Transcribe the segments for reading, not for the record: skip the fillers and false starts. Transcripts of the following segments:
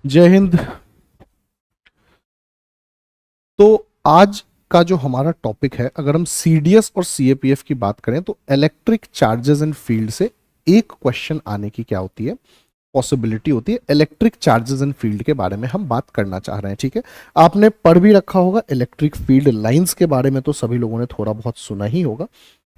जय हिंद। तो आज का जो हमारा टॉपिक है, अगर हम सीडीएस और सीएपीएफ की बात करें तो इलेक्ट्रिक चार्जेस एंड फील्ड से एक क्वेश्चन आने की क्या होती है, पॉसिबिलिटी होती है। इलेक्ट्रिक चार्जेस एंड फील्ड के बारे में हम बात करना चाह रहे हैं। ठीक है, आपने पढ़ भी रखा होगा इलेक्ट्रिक फील्ड लाइंस के बारे में, तो सभी लोगों ने थोड़ा बहुत सुना ही होगा।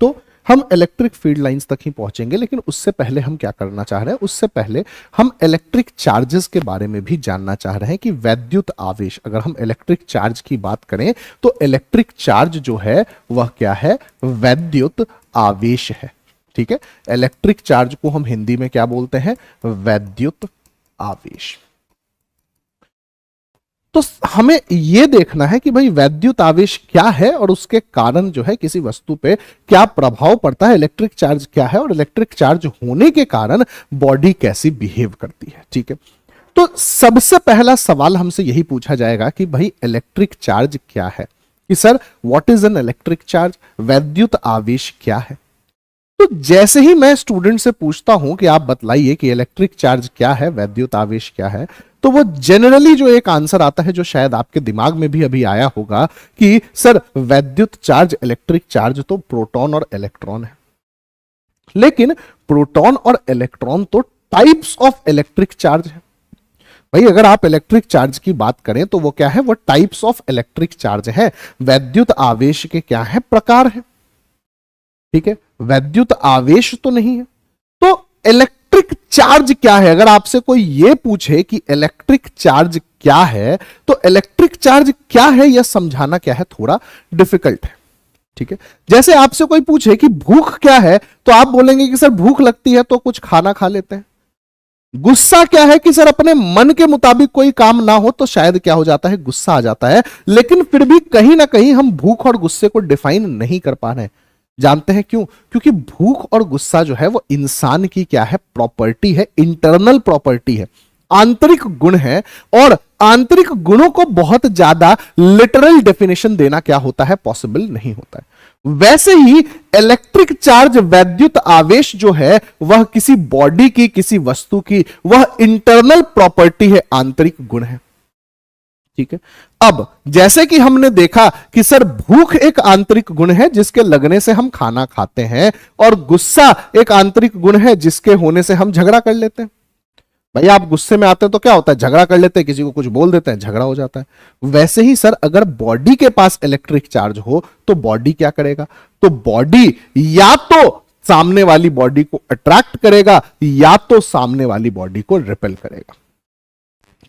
तो हम इलेक्ट्रिक फील्ड लाइंस तक ही पहुंचेंगे, लेकिन उससे पहले हम क्या करना चाह रहे हैं, उससे पहले हम इलेक्ट्रिक चार्जेस के बारे में भी जानना चाह रहे हैं कि वैद्युत आवेश, अगर हम इलेक्ट्रिक चार्ज की बात करें तो इलेक्ट्रिक चार्ज जो है वह क्या है, वैद्युत आवेश है। ठीक है, इलेक्ट्रिक चार्ज को हम हिंदी में क्या बोलते हैं, वैद्युत आवेश। तो हमें यह देखना है कि भाई वैद्युत आवेश क्या है और उसके कारण जो है किसी वस्तु पे क्या प्रभाव पड़ता है, इलेक्ट्रिक चार्ज क्या है और इलेक्ट्रिक चार्ज होने के कारण बॉडी कैसी बिहेव करती है। ठीक है, तो सबसे पहला सवाल हमसे यही पूछा जाएगा कि भाई इलेक्ट्रिक चार्ज क्या है, कि sir what is an electric charge, वैद्युत आवेश क्या है। तो जैसे ही मैं स्टूडेंट से पूछता हूं कि आप बतलाइए कि इलेक्ट्रिक चार्ज क्या है, वैद्युत आवेश क्या है, तो वो जनरली जो एक आंसर आता है, जो शायद आपके दिमाग में भी अभी आया होगा कि सर वैद्युत चार्ज, इलेक्ट्रिक चार्ज तो प्रोटॉन और इलेक्ट्रॉन है। लेकिन प्रोटॉन और इलेक्ट्रॉन तो टाइप्स ऑफ इलेक्ट्रिक चार्ज है। भाई अगर आप इलेक्ट्रिक चार्ज की बात करें तो वो क्या है, वो टाइप्स ऑफ इलेक्ट्रिक चार्ज है। वैद्युत आवेश के क्या है, प्रकार है। ठीक है, वैद्युत आवेश तो नहीं है। तो इलेक्ट्रिक चार्ज क्या है, अगर आपसे कोई यह पूछे कि इलेक्ट्रिक चार्ज क्या है, तो इलेक्ट्रिक चार्ज क्या है यह समझाना क्या है, थोड़ा डिफिकल्ट है। ठीक है, जैसे आपसे कोई पूछे कि भूख क्या है, तो आप बोलेंगे कि सर भूख लगती है तो कुछ खाना खा लेते हैं। गुस्सा क्या है कि सर अपने मन के मुताबिक कोई काम ना हो तो शायद क्या हो जाता है, गुस्सा आ जाता है। लेकिन फिर भी कहीं ना कहीं हम भूख और गुस्से को डिफाइन नहीं कर पा रहे हैं। जानते हैं क्यों? क्योंकि भूख और गुस्सा जो है वो इंसान की क्या है, प्रॉपर्टी है, इंटरनल प्रॉपर्टी है, आंतरिक गुण है। और आंतरिक गुणों को बहुत ज्यादा लिटरल डेफिनेशन देना क्या होता है, पॉसिबल नहीं होता है। वैसे ही इलेक्ट्रिक चार्ज, वैद्युत आवेश जो है वह किसी बॉडी की, किसी वस्तु की, वह इंटरनल प्रॉपर्टी है, आंतरिक गुण है। ठीक है, अब जैसे कि हमने देखा कि सर भूख एक आंतरिक गुण है जिसके लगने से हम खाना खाते हैं, और गुस्सा एक आंतरिक गुण है जिसके होने से हम झगड़ा कर लेते हैं। भाई आप गुस्से में आते हैं तो क्या होता है, झगड़ा कर लेते हैं, किसी को कुछ बोल देते हैं, झगड़ा हो जाता है। वैसे ही सर अगर बॉडी के पास इलेक्ट्रिक चार्ज हो तो बॉडी क्या करेगा, तो बॉडी या तो सामने वाली बॉडी को अट्रैक्ट करेगा या तो सामने वाली बॉडी को रिपेल करेगा।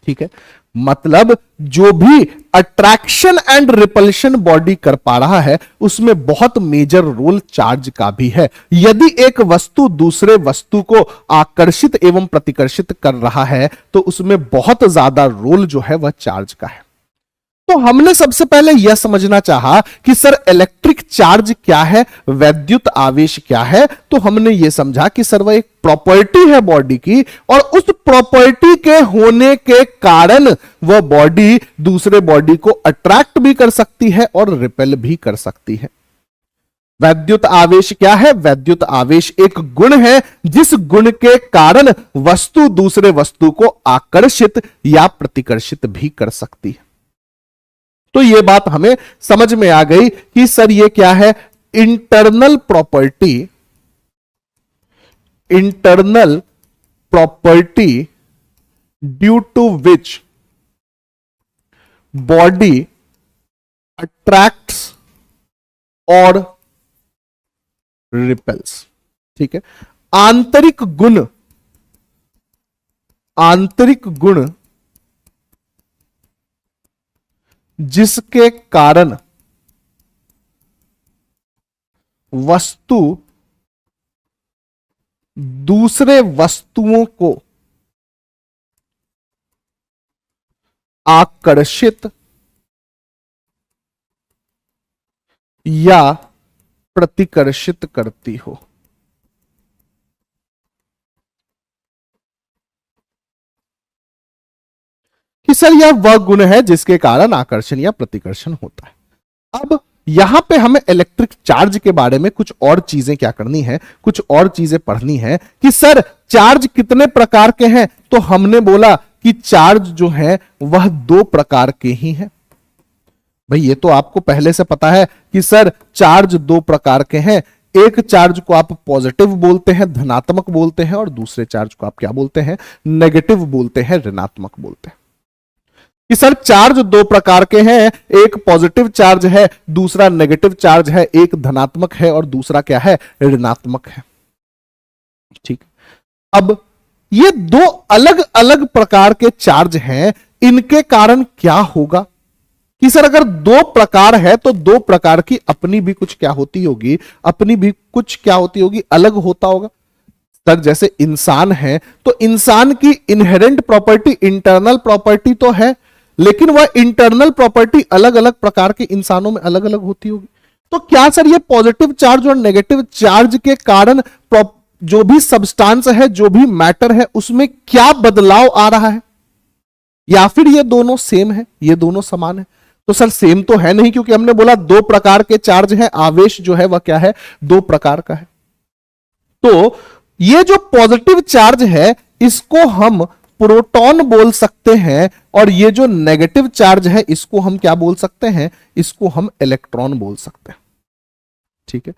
ठीक है, मतलब जो भी अट्रैक्शन एंड रिपल्शन बॉडी कर पा रहा है उसमें बहुत मेजर रोल चार्ज का भी है। यदि एक वस्तु दूसरे वस्तु को आकर्षित एवं प्रतिकर्षित कर रहा है तो उसमें बहुत ज्यादा रोल जो है वह चार्ज का है। तो हमने सबसे पहले यह समझना चाहा कि सर इलेक्ट्रिक चार्ज क्या है, वैद्युत आवेश क्या है। तो हमने यह समझा कि सर वह एक प्रॉपर्टी है बॉडी की, और उस प्रॉपर्टी के होने के कारण वह बॉडी दूसरे बॉडी को अट्रैक्ट भी कर सकती है और रिपेल भी कर सकती है। वैद्युत आवेश क्या है, वैद्युत आवेश एक गुण है जिस गुण के कारण वस्तु दूसरे वस्तु को आकर्षित या प्रतिकर्षित भी कर सकती है। तो यह बात हमें समझ में आ गई कि सर यह क्या है, internal property, internal property due to which body attracts और रिपेल्स। ठीक है, आंतरिक गुण, आंतरिक गुण जिसके कारण वस्तु दूसरे वस्तुओं को आकर्षित या प्रतिकर्षित करती हो। कि सर यह वह गुण है जिसके कारण आकर्षण या प्रतिकर्षण होता है। अब यहां पे हमें इलेक्ट्रिक चार्ज के बारे में कुछ और चीजें क्या करनी है, कुछ और चीजें पढ़नी है कि सर चार्ज कितने प्रकार के हैं। तो हमने बोला कि चार्ज जो है वह दो प्रकार के ही हैं? भाई ये तो आपको पहले से पता है कि सर चार्ज दो प्रकार के हैं। एक चार्ज को आप पॉजिटिव बोलते हैं, धनात्मक बोलते हैं, और दूसरे चार्ज को आप क्या बोलते हैं? नेगेटिव बोलते हैं, ऋणात्मक बोलते हैं। कि सर चार्ज दो प्रकार के हैं, एक पॉजिटिव चार्ज है, दूसरा नेगेटिव चार्ज है, एक धनात्मक है और दूसरा क्या है? ऋणात्मक है। ठीक। अब ये दो अलग अलग प्रकार के चार्ज हैं, इनके कारण क्या होगा? कि सर अगर दो प्रकार है तो दो प्रकार की अपनी भी कुछ क्या होती होगी, अपनी भी कुछ क्या होती होगी, अलग होता होगा। सर जैसे इंसान है तो इंसान की इनहेरेंट प्रॉपर्टी, इंटरनल प्रॉपर्टी तो है, लेकिन वह इंटरनल प्रॉपर्टी अलग अलग प्रकार के इंसानों में अलग अलग होती होगी। तो क्या सर ये पॉजिटिव चार्ज और नेगेटिव चार्ज के कारण जो भी सब्सटेंस है, जो भी मैटर है, उसमें क्या बदलाव आ रहा है? या फिर ये दोनों सेम है, ये दोनों समान है? तो सर सेम तो है नहीं, क्योंकि हमने बोला दो प्रकार के चार्ज हैं, आवेश जो है वह क्या है? दो प्रकार का है। तो ये जो पॉजिटिव चार्ज है इसको हम प्रोटॉन बोल सकते हैं, और ये जो नेगेटिव चार्ज है इसको हम क्या बोल सकते हैं? इसको हम इलेक्ट्रॉन बोल सकते हैं। ठीक है।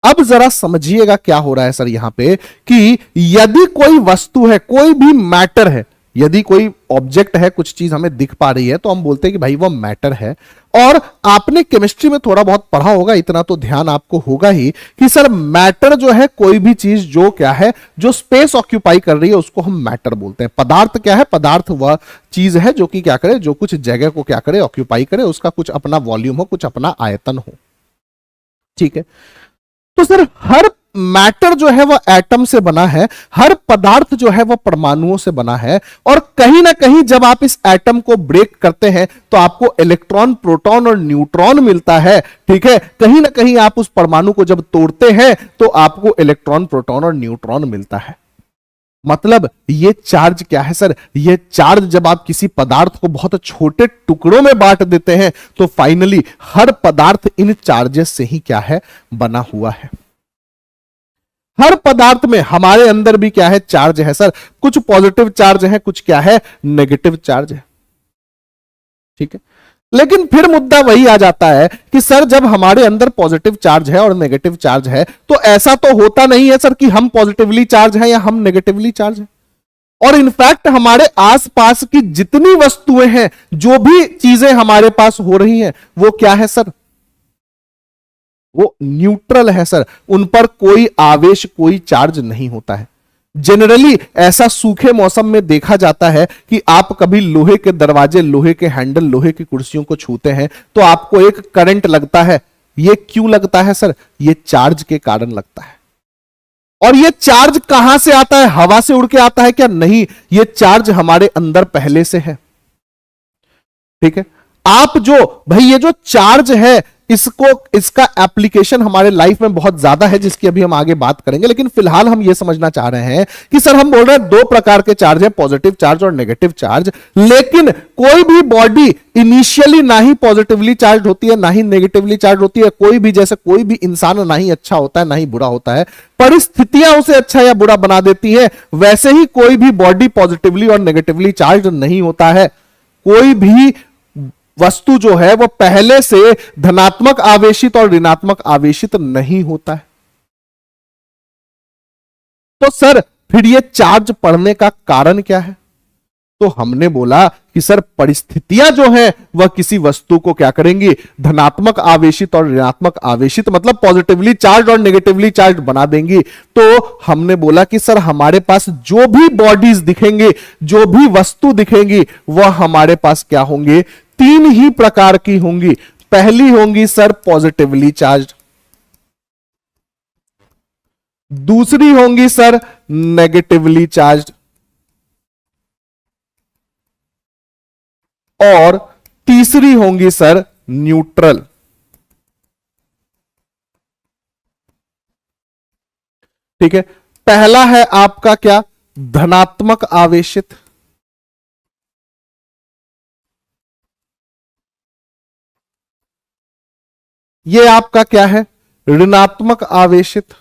अब जरा समझिएगा क्या हो रहा है सर यहां पे, कि यदि कोई वस्तु है, कोई भी मैटर है, यदि कोई ऑब्जेक्ट है, कुछ चीज हमें दिख पा रही है, तो हम बोलते हैं कि भाई वो मैटर है। और आपने केमिस्ट्री में थोड़ा बहुत पढ़ा होगा, इतना तो ध्यान आपको होगा ही, कि सर मैटर जो है कोई भी चीज जो क्या है, जो स्पेस ऑक्यूपाई कर रही है, उसको हम मैटर बोलते हैं। पदार्थ क्या है? पदार्थ वह चीज है जो कि क्या करे, जो कुछ जगह को क्या करे, ऑक्यूपाई करे, उसका कुछ अपना वॉल्यूम हो, कुछ अपना आयतन हो। ठीक है। तो सर हर मैटर जो है वह एटम से बना है, हर पदार्थ जो है वह परमाणुओं से बना है, और कहीं ना कहीं जब आप इस एटम को ब्रेक करते हैं तो आपको इलेक्ट्रॉन, प्रोटॉन और न्यूट्रॉन मिलता है। ठीक है। कहीं ना कहीं आप उस परमाणु को जब तोड़ते हैं तो आपको इलेक्ट्रॉन, प्रोटॉन और न्यूट्रॉन मिलता है। मतलब ये चार्ज क्या है सर? ये चार्ज जब आप किसी पदार्थ को बहुत छोटे टुकड़ों में बांट देते हैं तो फाइनली हर पदार्थ इन चार्जेस से ही क्या है? बना हुआ है। हर पदार्थ में, हमारे अंदर भी क्या है? चार्ज है सर। कुछ पॉजिटिव चार्ज है, कुछ क्या है? नेगेटिव चार्ज है। ठीक है। लेकिन फिर मुद्दा वही आ जाता है कि सर जब हमारे अंदर पॉजिटिव चार्ज है और नेगेटिव चार्ज है, तो ऐसा तो होता नहीं है सर कि हम पॉजिटिवली चार्ज हैं या हम नेगेटिवली चार्ज हैं। और इनफैक्ट हमारे आसपास की जितनी वस्तुएं हैं, जो भी चीजें हमारे पास हो रही हैं, वो क्या है सर? वो न्यूट्रल है सर। उन पर कोई आवेश, कोई चार्ज नहीं होता है। जनरली ऐसा सूखे मौसम में देखा जाता है कि आप कभी लोहे के दरवाजे, लोहे के हैंडल, लोहे की कुर्सियों को छूते हैं तो आपको एक करंट लगता है। ये क्यों लगता है सर? ये चार्ज के कारण लगता है। और ये चार्ज कहां से आता है? हवा से उड़ के आता है क्या? नहीं, ये चार्ज हमारे अंदर पहले से है। ठीक है। आप जो भाई ये जो चार्ज है, इसको, इसका एप्लीकेशन हमारे लाइफ में बहुत ज्यादा है, जिसकी अभी हम आगे बात करेंगे। लेकिन फिलहाल हम ये समझना चाह रहे हैं कि सर हम बोल रहे हैं दो प्रकार के चार्ज है, पॉजिटिव चार्ज और नेगेटिव चार्ज। लेकिन कोई भी बॉडी इनिशियली ना ही पॉजिटिवली चार्ज होती है, ना ही नेगेटिवली चार्ज होती है। कोई भी, जैसे कोई भी इंसान ना ही अच्छा होता है ना ही बुरा होता है, परिस्थितियां उसे अच्छा या बुरा बना देती है। वैसे ही कोई भी बॉडी पॉजिटिवली और नेगेटिवली चार्ज नहीं होता है। कोई भी वस्तु जो है वह पहले से धनात्मक आवेशित और ऋणात्मक आवेशित नहीं होता है। तो सर फिर ये चार्ज पड़ने का कारण क्या है? तो हमने बोला कि सर परिस्थितियां जो है वह किसी वस्तु को क्या करेंगी? धनात्मक आवेशित और ऋणात्मक आवेशित, मतलब पॉजिटिवली चार्ज और नेगेटिवली चार्ज बना देंगी। तो हमने बोला कि सर हमारे पास जो भी बॉडीज दिखेंगे, जो भी वस्तु दिखेंगी, वह हमारे पास क्या होंगे? तीन ही प्रकार की होंगी। पहली होंगी सर पॉजिटिवली चार्ज, दूसरी होंगी सर नेगेटिवली चार्ज, और तीसरी होंगी सर न्यूट्रल। ठीक है। पहला है आपका क्या? धनात्मक आवेशित। ये आपका क्या है? ऋणात्मक आवेशित।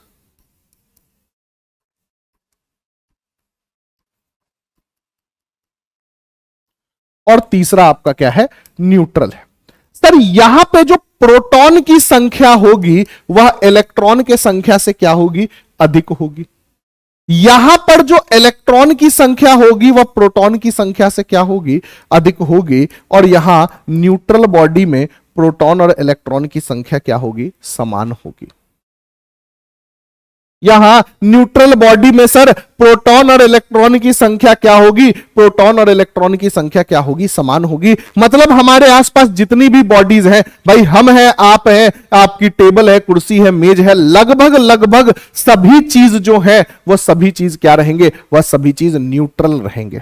और तीसरा आपका क्या है, न्यूट्रल है। सर यहां पे जो प्रोटॉन की संख्या होगी वह इलेक्ट्रॉन के संख्या से क्या होगी, अधिक होगी। यहां पर जो इलेक्ट्रॉन की संख्या होगी वह प्रोटॉन की संख्या से क्या होगी, अधिक होगी। और यहां न्यूट्रल बॉडी में प्रोटॉन और इलेक्ट्रॉन की संख्या क्या होगी, समान होगी। यहां न्यूट्रल बॉडी में सर प्रोटॉन और इलेक्ट्रॉन की संख्या क्या होगी, प्रोटॉन और इलेक्ट्रॉन की संख्या क्या होगी, समान होगी। मतलब हमारे आसपास जितनी भी बॉडीज हैं, भाई हम हैं, आप हैं, आपकी टेबल है, कुर्सी है, मेज है, लगभग लगभग सभी चीज जो है वह सभी चीज क्या रहेंगे, वह सभी चीज न्यूट्रल रहेंगे।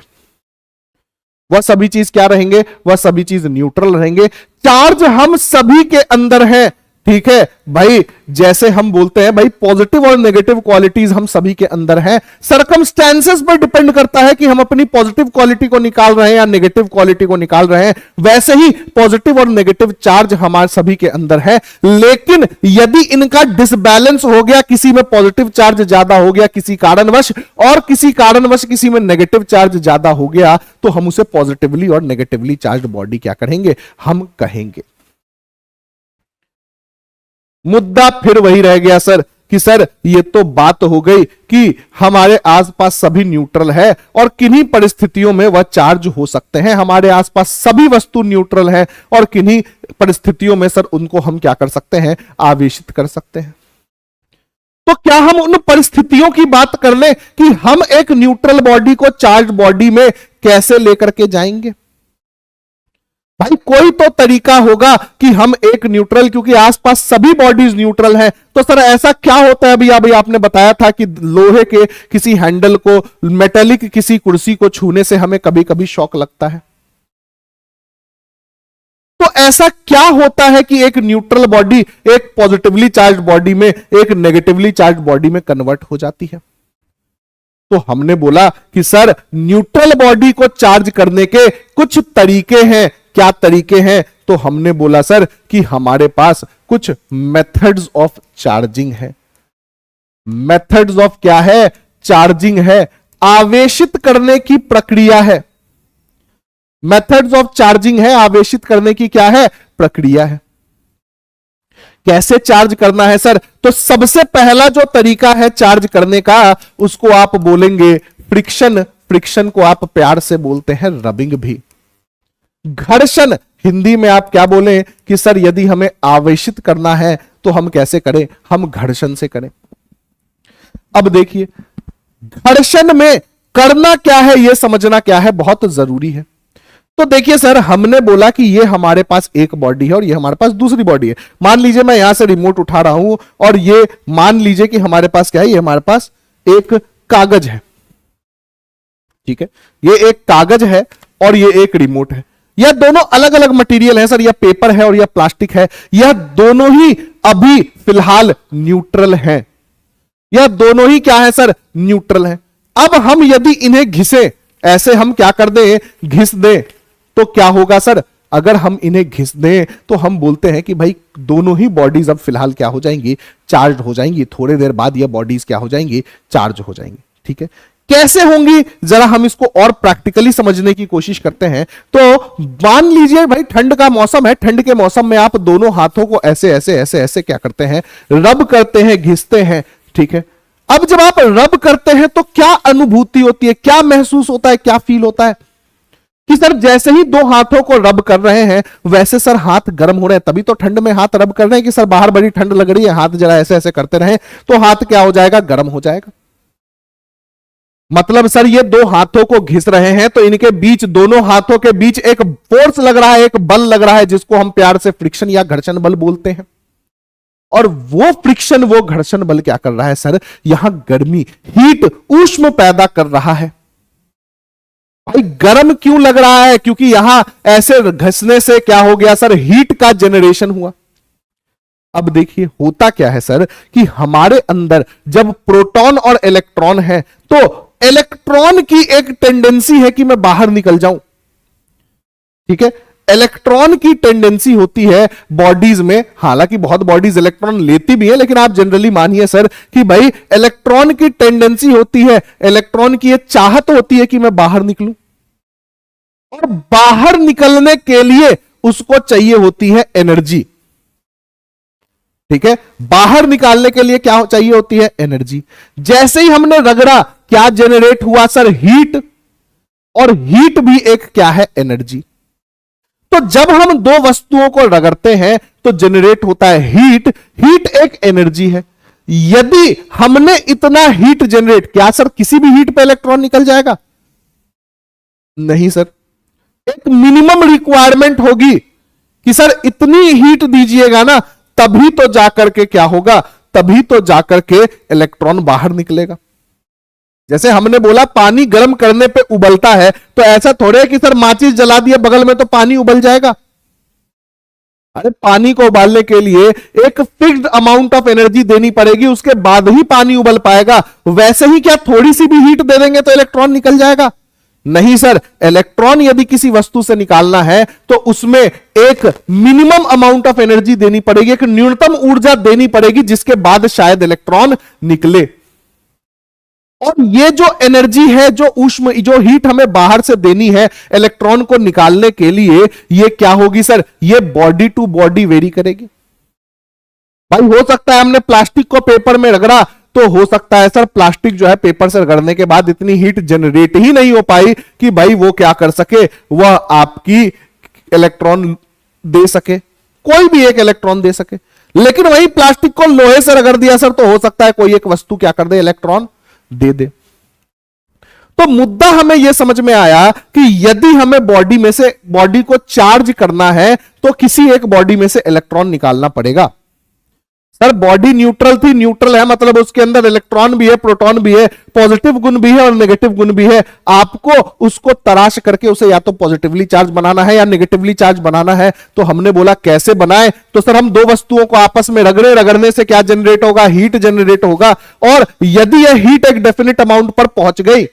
वह सभी चीज क्या रहेंगे, वह सभी चीज न्यूट्रल रहेंगे। चार्ज हम सभी के अंदर है, ठीक है भाई। जैसे हम बोलते हैं भाई पॉजिटिव और नेगेटिव क्वालिटीज हम सभी के अंदर हैं। सर्कमस्टेंसेस पर डिपेंड करता है कि हम अपनी पॉजिटिव क्वालिटी को निकाल रहे हैं या नेगेटिव क्वालिटी को निकाल रहे हैं। वैसे ही पॉजिटिव और नेगेटिव चार्ज हमारे सभी के अंदर है। लेकिन यदि इनका डिसबैलेंस हो गया, किसी में पॉजिटिव चार्ज ज्यादा हो गया किसी कारणवश, और किसी कारणवश किसी में नेगेटिव चार्ज ज्यादा हो गया, तो हम उसे पॉजिटिवली और नेगेटिवली चार्ज बॉडी क्या करेंगे, हम कहेंगे। मुद्दा फिर वही रह गया सर कि सर ये तो बात हो गई कि हमारे आसपास सभी न्यूट्रल है और किन्हीं परिस्थितियों में वह चार्ज हो सकते हैं। हमारे आसपास सभी वस्तु न्यूट्रल है और किन्हीं परिस्थितियों में सर उनको हम क्या कर सकते हैं, आवेशित कर सकते हैं। तो क्या हम उन परिस्थितियों की बात कर लें कि हम एक न्यूट्रल बॉडी को चार्ज बॉडी में कैसे लेकर के जाएंगे। भाई कोई तो तरीका होगा कि हम एक न्यूट्रल, क्योंकि आसपास सभी बॉडीज न्यूट्रल हैं, तो सर ऐसा क्या होता है। अभी आपने बताया था कि लोहे के किसी हैंडल को, मेटेलिक किसी कुर्सी को छूने से हमें कभी कभी शॉक लगता है। तो ऐसा क्या होता है कि एक न्यूट्रल बॉडी एक पॉजिटिवली चार्ज बॉडी में, एक नेगेटिवली चार्ज बॉडी में कन्वर्ट हो जाती है। तो हमने बोला कि सर न्यूट्रल बॉडी को चार्ज करने के कुछ तरीके हैं। क्या तरीके हैं, तो हमने बोला सर कि हमारे पास कुछ मेथड्स ऑफ चार्जिंग है। मेथड्स ऑफ क्या है, चार्जिंग है, आवेशित करने की प्रक्रिया है। मेथड्स ऑफ चार्जिंग है, आवेशित करने की क्या है, प्रक्रिया है। कैसे चार्ज करना है सर, तो सबसे पहला जो तरीका है चार्ज करने का उसको आप बोलेंगे फ्रिक्शन। फ्रिक्शन को आप प्यार से बोलते हैं रबिंग भी। घर्षण हिंदी में आप क्या बोलें कि सर यदि हमें आवेशित करना है तो हम कैसे करें, हम घर्षण से करें। अब देखिए घर्षण में करना क्या है, यह समझना क्या है, बहुत जरूरी है। तो देखिए सर हमने बोला कि ये हमारे पास एक बॉडी है और ये हमारे पास दूसरी बॉडी है। मान लीजिए मैं यहां से रिमोट उठा रहा हूं और ये मान लीजिए कि हमारे पास क्या है, ये हमारे पास एक कागज है, ठीक है। ये एक कागज है और ये एक रिमोट है। यह दोनों अलग अलग मटेरियल है सर, यह पेपर है और यह प्लास्टिक है। यह दोनों ही अभी फिलहाल न्यूट्रल हैं। यह दोनों ही क्या है सर, न्यूट्रल है। अब हम यदि इन्हें घिसे, ऐसे हम क्या कर दें, घिस दें, तो क्या होगा सर, अगर हम इन्हें घिस दें तो हम बोलते हैं कि भाई दोनों ही बॉडीज अब फिलहाल क्या हो जाएंगी, चार्ज हो जाएंगी। थोड़ी देर बाद यह बॉडीज क्या हो जाएंगी, चार्ज हो जाएंगी, ठीक है। कैसे होंगी, जरा हम इसको और प्रैक्टिकली समझने की कोशिश करते हैं। तो मान लीजिए भाई ठंड का मौसम है, ठंड के मौसम में आप दोनों हाथों को ऐसे ऐसे ऐसे ऐसे क्या करते हैं, रब करते हैं, घिसते हैं, ठीक है। अब जब आप रब करते हैं तो क्या अनुभूति होती है, क्या महसूस होता है, क्या फील होता है कि सर जैसे ही दो हाथों को रब कर रहे हैं वैसे सर हाथ गर्म हो रहे हैं। तभी तो ठंड में हाथ रब कर रहे हैं कि सर बाहर बड़ी ठंड लग रही है, हाथ जरा ऐसे ऐसे करते रहे तो हाथ क्या हो जाएगा, गर्म हो जाएगा। मतलब सर ये दो हाथों को घिस रहे हैं तो इनके बीच, दोनों हाथों के बीच एक फोर्स लग रहा है, एक बल लग रहा है, जिसको हम प्यार से फ्रिक्शन या घर्षण बल बोलते हैं। और वो फ्रिक्शन, वो घर्षण बल क्या कर रहा है सर, यहां गर्मी, हीट, ऊष्म पैदा कर रहा है। भाई गर्म क्यों लग रहा है, क्योंकि यहां ऐसे घिसने से क्या हो गया सर, हीट का जनरेशन हुआ। अब देखिए होता क्या है सर कि हमारे अंदर जब प्रोटॉन और इलेक्ट्रॉन है तो इलेक्ट्रॉन की एक टेंडेंसी है कि मैं बाहर निकल जाऊं, ठीक है। इलेक्ट्रॉन की टेंडेंसी होती है बॉडीज में, हालांकि बहुत बॉडीज इलेक्ट्रॉन लेती भी है, लेकिन आप जनरली मानिए सर कि भाई इलेक्ट्रॉन की टेंडेंसी होती है, इलेक्ट्रॉन की एक चाहत होती है कि मैं बाहर निकलूं। और बाहर निकलने के लिए उसको चाहिए होती है एनर्जी। ठीक है, बाहर निकालने के लिए क्या चाहिए होती है? एनर्जी। जैसे ही हमने रगड़ा, क्या जनरेट हुआ सर? हीट। और हीट भी एक क्या है? एनर्जी। तो जब हम दो वस्तुओं को रगड़ते हैं तो जनरेट होता है हीट। हीट एक एनर्जी है। यदि हमने इतना हीट जनरेट, क्या सर किसी भी हीट पे इलेक्ट्रॉन निकल जाएगा? नहीं सर, एक मिनिमम रिक्वायरमेंट होगी कि सर इतनी हीट दीजिएगा ना, तभी तो जाकर के क्या होगा? तभी तो जाकर के इलेक्ट्रॉन बाहर निकलेगा। जैसे हमने बोला पानी गर्म करने पे उबलता है, तो ऐसा थोड़े है कि सर माचिस जला दिया बगल में तो पानी उबल जाएगा। अरे पानी को उबालने के लिए एक फिक्स्ड अमाउंट ऑफ एनर्जी देनी पड़ेगी, उसके बाद ही पानी उबल पाएगा। वैसे ही क्या थोड़ी सी भी हीट दे देंगे तो इलेक्ट्रॉन निकल जाएगा? नहीं सर, इलेक्ट्रॉन यदि किसी वस्तु से निकालना है तो उसमें एक मिनिमम अमाउंट ऑफ एनर्जी देनी पड़ेगी, एक न्यूनतम ऊर्जा देनी पड़ेगी, जिसके बाद शायद इलेक्ट्रॉन निकले। और ये जो एनर्जी है, जो ऊष्म, जो हीट हमें बाहर से देनी है इलेक्ट्रॉन को निकालने के लिए, ये क्या होगी सर? ये बॉडी टू बॉडी वेरी करेगी। भाई हो सकता है हमने प्लास्टिक को पेपर में रगड़ा, तो हो सकता है सर प्लास्टिक जो है पेपर से रगड़ने के बाद इतनी हीट जनरेट ही नहीं हो पाई कि भाई वो क्या कर सके, वह आपकी इलेक्ट्रॉन दे सके, कोई भी एक इलेक्ट्रॉन दे सके। लेकिन वही प्लास्टिक को लोहे से रगड़ दिया सर, तो हो सकता है कोई एक वस्तु क्या कर दे? इलेक्ट्रॉन दे दे। तो मुद्दा हमें यह समझ में आया कि यदि हमें बॉडी में से, बॉडी को चार्ज करना है तो किसी एक बॉडी में से इलेक्ट्रॉन निकालना पड़ेगा। सर बॉडी न्यूट्रल थी, न्यूट्रल है मतलब उसके अंदर इलेक्ट्रॉन भी है, प्रोटॉन भी है, पॉजिटिव गुण भी है और नेगेटिव गुण भी है। आपको उसको तराश करके उसे या तो पॉजिटिवली चार्ज बनाना है या नेगेटिवली चार्ज बनाना है। तो हमने बोला कैसे बनाए? तो सर हम दो वस्तुओं को आपस में रगड़े, रगड़ने से क्या जनरेट होगा? हीट जनरेट होगा। और यदि यह हीट एक डेफिनेट अमाउंट पर पहुंच गई,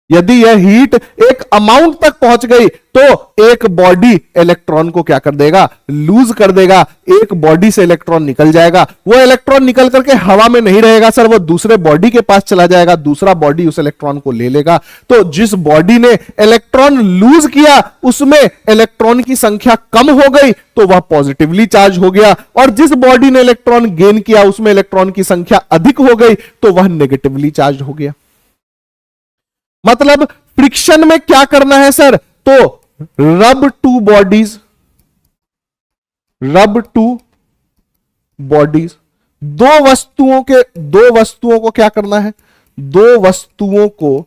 यदि यह हीट एक अमाउंट तक पहुंच गई, तो एक बॉडी इलेक्ट्रॉन को क्या कर देगा? लूज कर देगा। एक बॉडी से इलेक्ट्रॉन निकल जाएगा। वो इलेक्ट्रॉन निकल करके हवा में नहीं रहेगा सर, वो दूसरे बॉडी के पास चला जाएगा, दूसरा बॉडी उस इलेक्ट्रॉन को ले लेगा। तो जिस बॉडी ने इलेक्ट्रॉन लूज किया उसमें इलेक्ट्रॉन की संख्या कम हो गई, तो वह पॉजिटिवली चार्ज हो गया। और जिस बॉडी ने इलेक्ट्रॉन गेन किया उसमें इलेक्ट्रॉन की संख्या अधिक हो गई, तो वह नेगेटिवली चार्ज हो गया। मतलब फ्रिक्शन में क्या करना है सर? तो रब टू बॉडीज, रब टू बॉडीज, दो वस्तुओं को क्या करना है? दो वस्तुओं को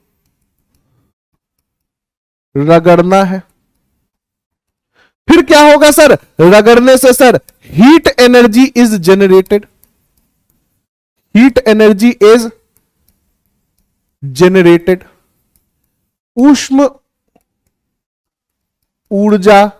रगड़ना है। फिर क्या होगा सर? रगड़ने से sir heat energy is generated, heat energy is generated. ऊष्म ऊर्जा,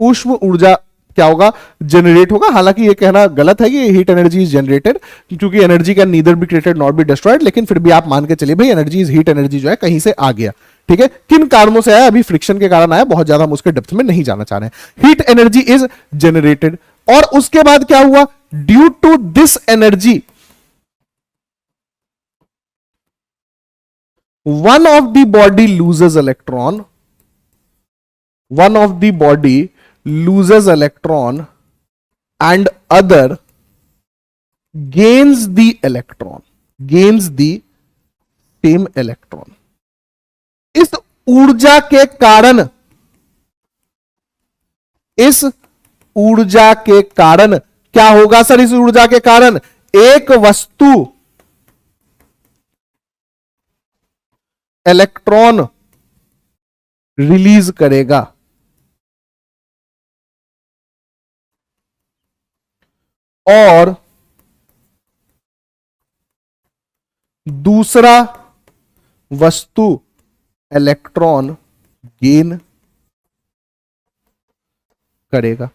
ऊष्म ऊर्जा क्या होगा? जनरेट होगा। हालांकि ये कहना गलत है कि हीट एनर्जी इज जनरेटेड, क्योंकि energy can neither be created not be destroyed. लेकिन फिर भी आप मान के चलिए भाई एनर्जी इज, हीट एनर्जी जो है कहीं से आ गया। ठीक है, किन कारणों से आया? अभी फ्रिक्शन के कारण आया, बहुत ज्यादा हम उसके डेप्थ में नहीं जाना चाह रहे हैं। Heat energy is generated. और उसके बाद क्या हुआ? Due to this energy one of the body loses electron, one of the body loses electron and other gains the electron, gains the same electron। इस ऊर्जा के कारण, इस ऊर्जा के कारण क्या होगा सर? इस ऊर्जा के कारण एक वस्तु इलेक्ट्रॉन रिलीज करेगा और दूसरा वस्तु इलेक्ट्रॉन गेन करेगा।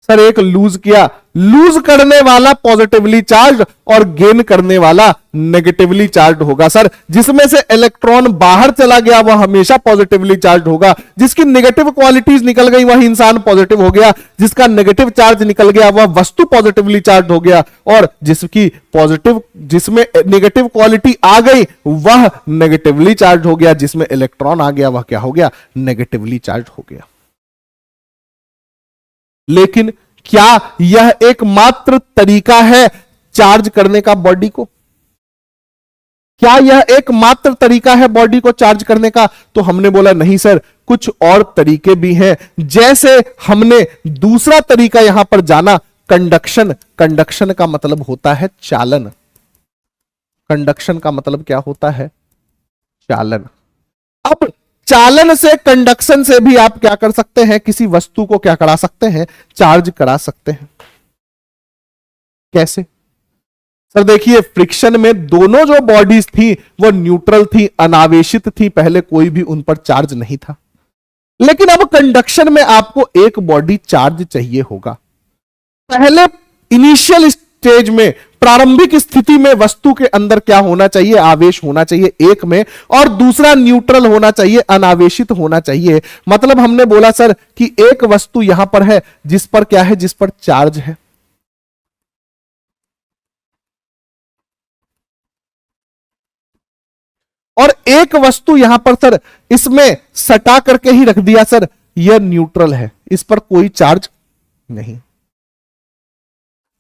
सर एक लूज किया लूज करने वाला पॉजिटिवली चार्ज और गेन करने वाला नेगेटिवली चार्ज होगा सर। जिसमें से इलेक्ट्रॉन बाहर चला गया वह हमेशा पॉजिटिवली चार्ज होगा, जिसकी नेगेटिव क्वालिटीज निकल गई वह इंसान पॉजिटिव हो गया, जिसका नेगेटिव चार्ज निकल गया वह वस्तु पॉजिटिवली चार्ज हो गया, और जिसमें नेगेटिव क्वालिटी आ गई वह नेगेटिवली चार्ज हो गया, जिसमें इलेक्ट्रॉन आ गया वह क्या हो गया, नेगेटिवली चार्ज हो गया। लेकिन क्या यह एकमात्र तरीका है चार्ज करने का बॉडी को? क्या यह एकमात्र तरीका है बॉडी को चार्ज करने का? तो हमने बोला नहीं सर, कुछ और तरीके भी हैं। जैसे हमने दूसरा तरीका यहां पर जाना, कंडक्शन। कंडक्शन का मतलब होता है चालन। कंडक्शन का मतलब क्या होता है, चालन। अब चालन से, कंडक्शन से भी आप क्या कर सकते हैं, किसी वस्तु को क्या करा सकते हैं, चार्ज करा सकते हैं। कैसे? सर देखिए, फ्रिक्शन में दोनों जो बॉडीज थी वो न्यूट्रल थी, अनावेशित थी, पहले कोई भी उन पर चार्ज नहीं था। लेकिन अब कंडक्शन में आपको एक बॉडी चार्ज चाहिए होगा। पहले इनिशियल स्टेज में, प्रारंभिक स्थिति में वस्तु के अंदर क्या होना चाहिए, आवेश होना चाहिए एक में, और दूसरा न्यूट्रल होना चाहिए, अनावेशित होना चाहिए। मतलब हमने बोला सर कि एक वस्तु यहां पर है जिस पर क्या है, जिस पर चार्ज है, और एक वस्तु यहां पर सर इसमें सटा करके ही रख दिया सर, यह न्यूट्रल है, इस पर कोई चार्ज नहीं।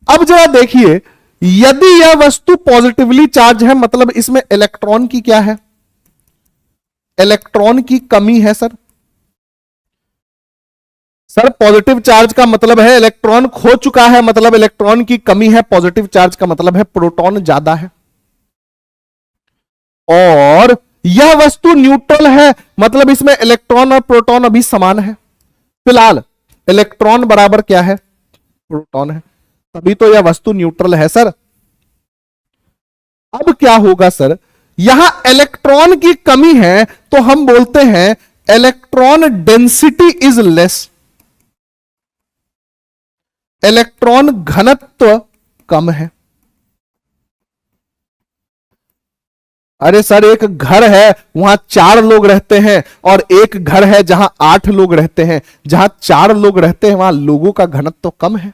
अब जरा देखिए, यदि यह वस्तु पॉजिटिवली चार्ज है, मतलब इसमें इलेक्ट्रॉन की क्या है, इलेक्ट्रॉन की कमी है सर। सर पॉजिटिव चार्ज का मतलब है इलेक्ट्रॉन खो चुका है, मतलब इलेक्ट्रॉन की कमी है। पॉजिटिव चार्ज का मतलब है प्रोटॉन ज्यादा है। और यह वस्तु न्यूट्रल है, मतलब इसमें इलेक्ट्रॉन और प्रोटॉन अभी समान है। फिलहाल इलेक्ट्रॉन बराबर क्या है, प्रोटॉन है, तभी तो यह वस्तु न्यूट्रल है सर। अब क्या होगा सर, यहां इलेक्ट्रॉन की कमी है तो हम बोलते हैं electron density is less, electron घनत्व कम है। अरे सर, एक घर है वहां 4 लोग रहते हैं, और एक घर है जहां 8 लोग रहते हैं। जहां 4 लोग रहते हैं वहां लोगों का घनत्व कम है।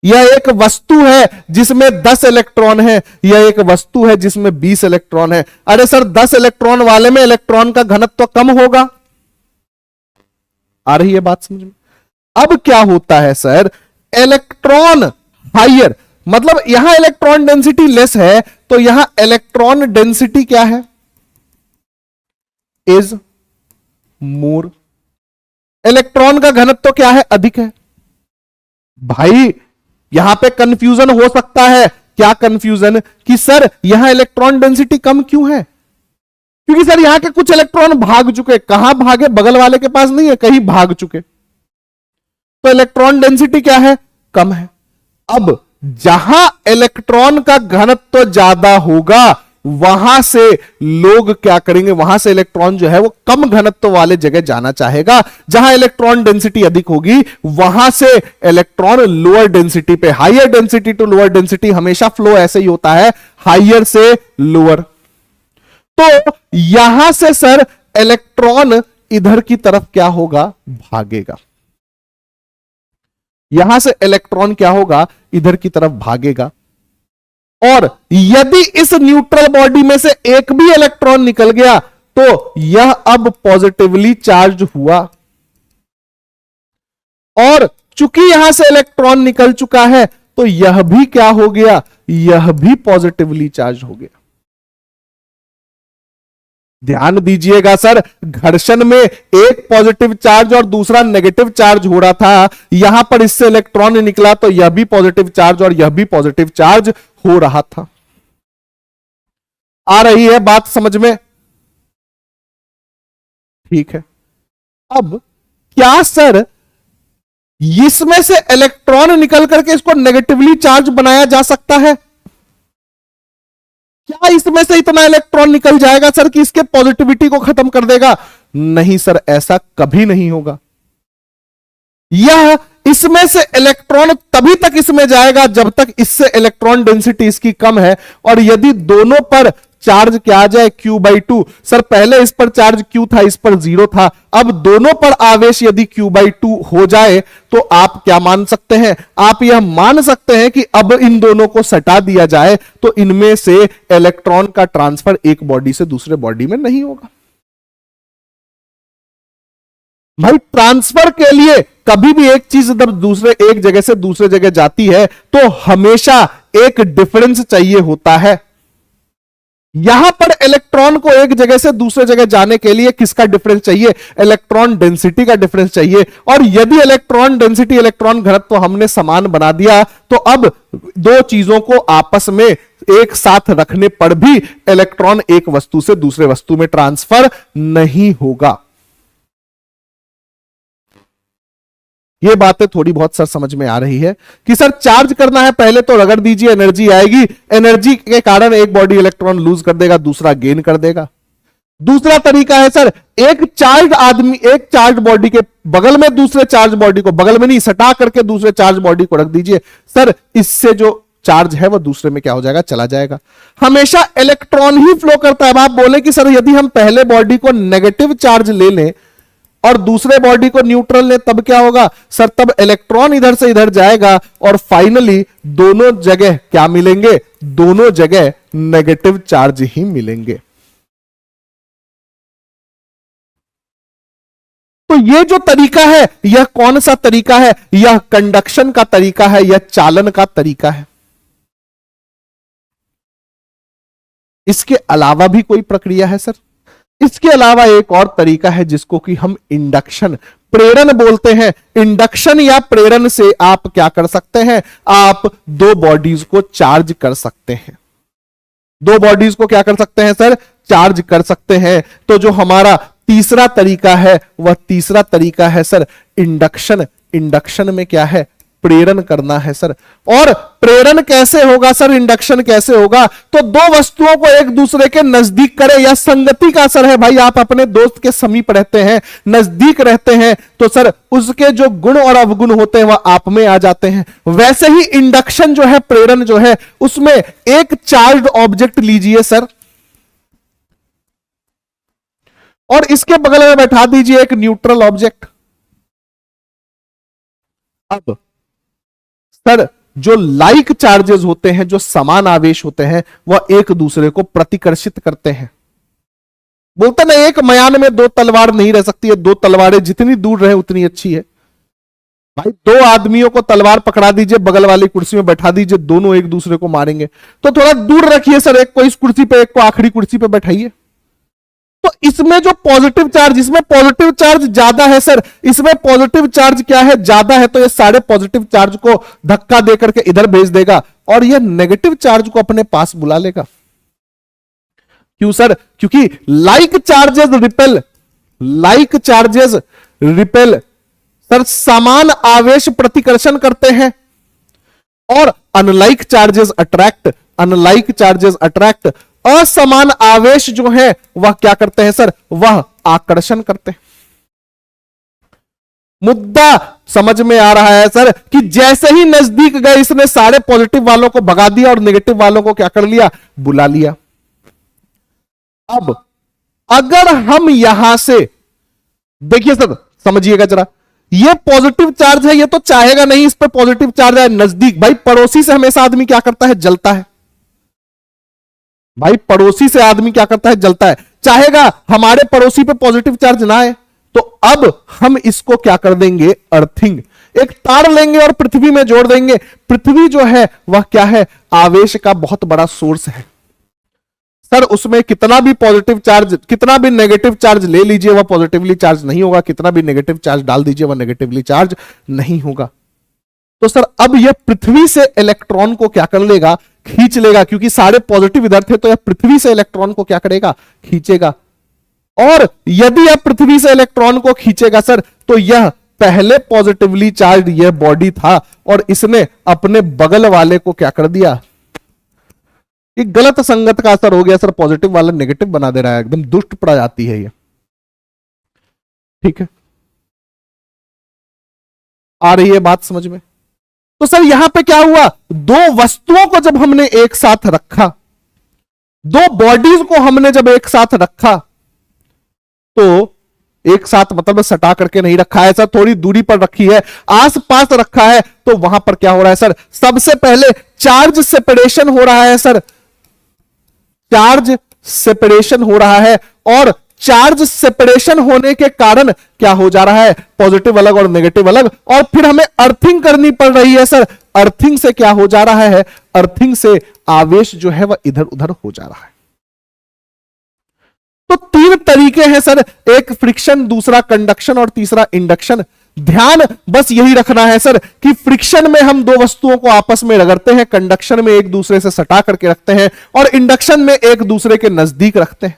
यह एक वस्तु है जिसमें 10 इलेक्ट्रॉन है, यह एक वस्तु है जिसमें 20 इलेक्ट्रॉन है। अरे सर, 10 इलेक्ट्रॉन वाले में इलेक्ट्रॉन का घनत्व कम होगा। आ रही है बात समझ में? अब क्या होता है सर, इलेक्ट्रॉन हायर, मतलब यहां इलेक्ट्रॉन डेंसिटी लेस है, तो यहां इलेक्ट्रॉन डेंसिटी क्या है, इज मोर। इलेक्ट्रॉन का घनत्व क्या है, अधिक है। भाई यहां पे कंफ्यूजन हो सकता है। क्या कंफ्यूजन, कि सर यहां इलेक्ट्रॉन डेंसिटी कम क्यों है? क्योंकि सर यहां के कुछ इलेक्ट्रॉन भाग चुके। कहां भागे, बगल वाले के पास नहीं है, कहीं भाग चुके, तो इलेक्ट्रॉन डेंसिटी क्या है, कम है। अब जहां इलेक्ट्रॉन का घनत्व ज्यादा होगा वहां से लोग क्या करेंगे, वहां से इलेक्ट्रॉन जो है वो कम घनत्व वाले जगह जाना चाहेगा। जहां इलेक्ट्रॉन डेंसिटी अधिक होगी वहां से इलेक्ट्रॉन लोअर डेंसिटी पे, higher density to lower density, हमेशा फ्लो ऐसे ही होता है, हायर से लोअर। तो यहां से सर इलेक्ट्रॉन इधर की तरफ क्या होगा, भागेगा। यहां से इलेक्ट्रॉन क्या होगा, इधर की तरफ भागेगा। और यदि इस न्यूट्रल बॉडी में से एक भी इलेक्ट्रॉन निकल गया तो यह अब पॉजिटिवली चार्ज हुआ, और चूंकि यहां से इलेक्ट्रॉन निकल चुका है तो यह भी क्या हो गया, यह भी पॉजिटिवली चार्ज हो गया। ध्यान दीजिएगा सर, घर्षण में एक पॉजिटिव चार्ज और दूसरा नेगेटिव चार्ज हो रहा था, यहां पर इससे इलेक्ट्रॉन निकला तो यह भी पॉजिटिव चार्ज और यह भी पॉजिटिव चार्ज हो रहा था। आ रही है बात समझ में? ठीक है। अब क्या सर इसमें से इलेक्ट्रॉन निकल करके इसको नेगेटिवली चार्ज बनाया जा सकता है? क्या इसमें से इतना इलेक्ट्रॉन निकल जाएगा सर कि इसके पॉजिटिविटी को खत्म कर देगा? नहीं सर, ऐसा कभी नहीं होगा। यह इसमें से इलेक्ट्रॉन तभी तक इसमें जाएगा जब तक इससे इलेक्ट्रॉन डेंसिटी इसकी कम है, और यदि दोनों पर चार्ज क्या आ जाए Q/2। सर पहले इस पर चार्ज Q था, इस पर 0 था, अब दोनों पर आवेश यदि Q/2 हो जाए तो आप क्या मान सकते हैं, आप यह मान सकते हैं कि अब इन दोनों को सटा दिया जाए तो इनमें से इलेक्ट्रॉन का ट्रांसफर एक बॉडी से दूसरे बॉडी में नहीं होगा। भाई ट्रांसफर के लिए कभी भी एक चीज जब एक जगह से दूसरे जगह जाती है तो हमेशा एक डिफरेंस चाहिए होता है। यहां पर इलेक्ट्रॉन को एक जगह से दूसरे जगह जाने के लिए किसका डिफरेंस चाहिए, इलेक्ट्रॉन डेंसिटी का डिफरेंस चाहिए। और यदि इलेक्ट्रॉन डेंसिटी, इलेक्ट्रॉन घनत्व हमने समान बना दिया तो अब दो चीजों को आपस में एक साथ रखने पर भी इलेक्ट्रॉन एक वस्तु से दूसरे वस्तु में ट्रांसफर नहीं होगा। ये बातें थोड़ी बहुत सर समझ में आ रही है कि सर चार्ज करना है, पहले तो रगड़ दीजिए, एनर्जी आएगी, एनर्जी के कारण एक बॉडी इलेक्ट्रॉन लूज कर देगा, दूसरा गेन कर देगा। दूसरा तरीका है सर, एक चार्ज बॉडी के बगल में दूसरे चार्ज बॉडी को, बगल में नहीं सटा करके दूसरे चार्ज बॉडी को रख दीजिए, सर इससे जो चार्ज है वह दूसरे में क्या हो जाएगा, चला जाएगा। हमेशा इलेक्ट्रॉन ही फ्लो करता है। अब आप बोले कि सर यदि हम पहले बॉडी को नेगेटिव चार्ज ले लें और दूसरे बॉडी को न्यूट्रल ले तब क्या होगा, सर तब इलेक्ट्रॉन इधर से इधर जाएगा और फाइनली दोनों जगह क्या मिलेंगे, दोनों जगह नेगेटिव चार्ज ही मिलेंगे। तो ये जो तरीका है यह कौन सा तरीका है, यह कंडक्शन का तरीका है, यह चालन का तरीका है। इसके अलावा भी कोई प्रक्रिया है सर? इसके अलावा एक और तरीका है जिसको कि हम इंडक्शन, प्रेरण बोलते हैं। इंडक्शन या प्रेरण से आप क्या कर सकते हैं, आप दो बॉडीज को चार्ज कर सकते हैं। दो बॉडीज को क्या कर सकते हैं सर, चार्ज कर सकते हैं। तो जो हमारा तीसरा तरीका है वह तीसरा तरीका है सर इंडक्शन। इंडक्शन में क्या है, प्रेरण करना है सर। और प्रेरण कैसे होगा सर, इंडक्शन कैसे होगा, तो दो वस्तुओं को एक दूसरे के नजदीक करें, या संगति का असर है। भाई आप अपने दोस्त के समीप रहते हैं, नजदीक रहते हैं, तो सर उसके जो गुण और अवगुण होते हैं वह आप में आ जाते हैं। वैसे ही इंडक्शन जो है, प्रेरण जो है, उसमें एक चार्ज ऑब्जेक्ट लीजिए सर और इसके बगल में बैठा दीजिए एक न्यूट्रल ऑब्जेक्ट। अब सर जो लाइक चार्जेस होते हैं, जो समान आवेश होते हैं, वह एक दूसरे को प्रतिकर्षित करते हैं। बोलते ना एक मयान में दो तलवार नहीं रह सकती है, दो तलवारें जितनी दूर रहे उतनी अच्छी है। भाई दो आदमियों को तलवार पकड़ा दीजिए, बगल वाली कुर्सी में बैठा दीजिए, दोनों एक दूसरे को मारेंगे। तो थोड़ा दूर रखिए सर, एक को इस कुर्सी पे, एक को आखिरी कुर्सी पे बैठाइए। तो इसमें जो पॉजिटिव चार्ज, इसमें पॉजिटिव चार्ज ज्यादा है सर, इसमें पॉजिटिव चार्ज क्या है, ज्यादा है, तो ये सारे पॉजिटिव चार्ज को धक्का देकर के इधर भेज देगा और ये नेगेटिव चार्ज को अपने पास बुला लेगा। क्यों सर, क्योंकि लाइक चार्जेस रिपेल सर समान आवेश प्रतिकर्षण करते हैं, और अनलाइक चार्जेस अट्रैक्ट असमान आवेश जो है वह क्या करते हैं सर, वह आकर्षण करते हैं। मुद्दा समझ में आ रहा है सर कि जैसे ही नजदीक गए इसने सारे पॉजिटिव वालों को भगा दिया और नेगेटिव वालों को क्या कर लिया, बुला लिया। अब अगर हम यहां से देखिए सर, समझिएगा जरा, ये पॉजिटिव चार्ज है, ये तो चाहेगा नहीं इस पर पॉजिटिव चार्ज है नजदीक। भाई पड़ोसी से हमेशा आदमी क्या करता है, जलता है। भाई पड़ोसी से आदमी क्या करता है, जलता है। चाहेगा हमारे पड़ोसी पे पॉजिटिव चार्ज ना आए, तो अब हम इसको क्या कर देंगे, अर्थिंग, एक तार लेंगे और पृथ्वी में जोड़ देंगे। पृथ्वी जो है वह क्या है, आवेश का बहुत बड़ा सोर्स है सर। उसमें कितना भी पॉजिटिव चार्ज, कितना भी नेगेटिव चार्ज ले लीजिए वह पॉजिटिवली चार्ज नहीं होगा, कितना भी नेगेटिव चार्ज डाल दीजिए वह नेगेटिवली चार्ज नहीं होगा। तो सर अब यह पृथ्वी से इलेक्ट्रॉन को क्या कर लेगा, खींच लेगा, क्योंकि सारे पॉजिटिव इधर थे, तो यह पृथ्वी से इलेक्ट्रॉन को क्या करेगा, खींचेगा। और यदि यह पृथ्वी से इलेक्ट्रॉन को खींचेगा सर, तो यह पहले पॉजिटिवली चार्ज यह बॉडी था और इसने अपने बगल वाले को क्या कर दिया, एक गलत संगत का असर हो गया सर, पॉजिटिव वाला नेगेटिव बना दे रहा है, एकदम दुष्ट प्रजाति है ये। ठीक है, आ रही है बात समझ में? तो सर यहां पे क्या हुआ, दो वस्तुओं को जब हमने एक साथ रखा, दो बॉडीज को हमने जब एक साथ रखा, तो एक साथ मतलब सटा करके नहीं रखा है सर, थोड़ी दूरी पर रखी है, आसपास रखा है, तो वहां पर क्या हो रहा है सर, सबसे पहले चार्ज सेपरेशन हो रहा है सर, चार्ज सेपरेशन हो रहा है, और चार्ज सेपरेशन होने के कारण क्या हो जा रहा है, पॉजिटिव अलग और नेगेटिव अलग, और फिर हमें अर्थिंग करनी पड़ रही है सर। अर्थिंग से क्या हो जा रहा है, अर्थिंग से आवेश जो है वह इधर उधर हो जा रहा है। तो तीन तरीके हैं सर, एक फ्रिक्शन, दूसरा कंडक्शन और तीसरा इंडक्शन। ध्यान बस यही रखना है सर कि फ्रिक्शन में हम दो वस्तुओं को आपस में रगड़ते हैं, कंडक्शन में एक दूसरे से सटा करके रखते हैं, और इंडक्शन में एक दूसरे के नजदीक रखते हैं।